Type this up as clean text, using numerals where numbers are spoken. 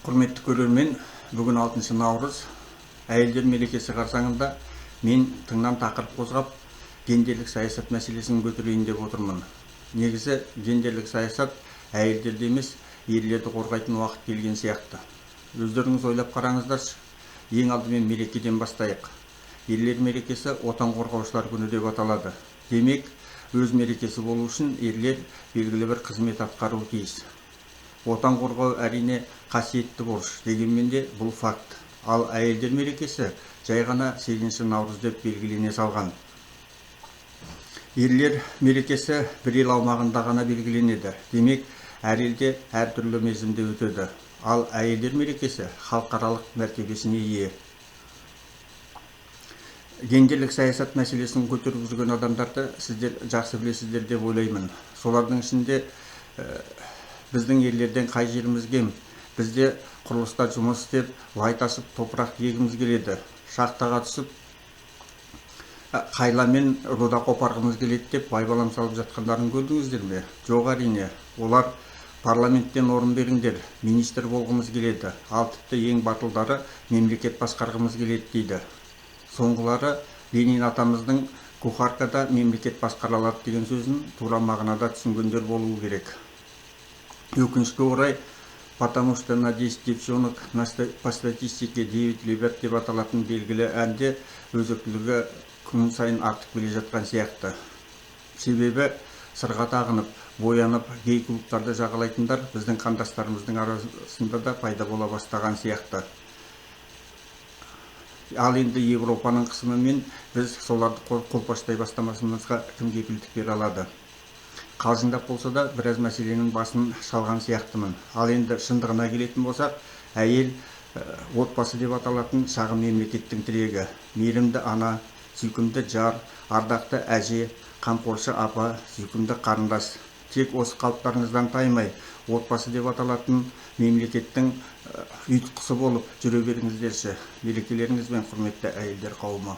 Құрметті көрермен, бүгін 6 наурыз әйелдер мерекесі қарсаңында мен тыңнан тақырып қозғап, гендерлік саясат мәселесін көтерейін деп отырмын. Негізі гендерлік саясат әйелдерді емес, ерлерді қорғайтын уақыт келген сияқты. Өздеріңіз ойлап қараңыздаршы. Ең алдымен мерекеден бастайық. Ерлер мерекесі отан қорғаушылар күні деп аталады. Демек, өз мерекесі болу үшін ерлер белгілі бір қызмет атқаруы тиіс. Отан қорғау әрине қасиетті борыш, дегенмен де бұл факт. Ал әйелдер мерекесі жай ғана 8 наурыз деп белгілене салған. Ерлер мерекесі бір ел аумағында ғана белгіленеді. Демек, әр елде әртүрлі мерзімде өтеді. Ал әйелдер мерекесі халықаралық мәртебесіне ие. Гендерлік саясат мәселесін көтеріп жүрген адамдарды сіздер жақсы білесіздер деп ойлаймын. Солардың ішінде біздің ерлерден қай жеріміз кем? Бізде құрылыста жұмыс істеп, лай тасып, топырақ егіміз келеді. Шахтаға түсіп, қайламен руда қопарғымыз келеді деп байбалам салып жатқандарын көрдіңіздер ме? Жоқ, әрине. Олар парламенттен орын беріңдер, министр болғымыз келеді. Ал тіпті ең батылдары мемлекет басқарғымыз келеді дейді. Соңғылары Ленин атамыздың кухаркада мемлекет басқарылады деген сөзін тура мағынада түсінгендер болуы керек. Өкінішке орай, потому что на 10 девчонок по статистике 9 ребят деп аталатын белгілі әнде өзектілігі күн сайын артып келе жатқан сияқты. Себебі сырға тағынып, боянып, гей клубтарды жағалайтындар біздің қандастарымыздың арасында да пайда бола бастаған сияқты. Ал енді Европаның қысымымен біз соларды қолпаштай бастамасымызға кім кепілдік бере алады? Қалжыңдап болса да біраз мәселенің басын шалған сияқтымын. Ал енді шындығына келетін болсақ, әйел отбасы деп аталатын шағын мемлекеттің тірегі. Мейірімді ана, сүйкімді жар, ардақты әже, қамқоршы апа, сүйкімді қарындас. Тек осы қалыптарыңыздан таймай, отбасы деп аталатын мемлекеттің ұйытқысы болып жүре беріңіздерші. Мерекелеріңізбен, құрметті әйелдер қауымы.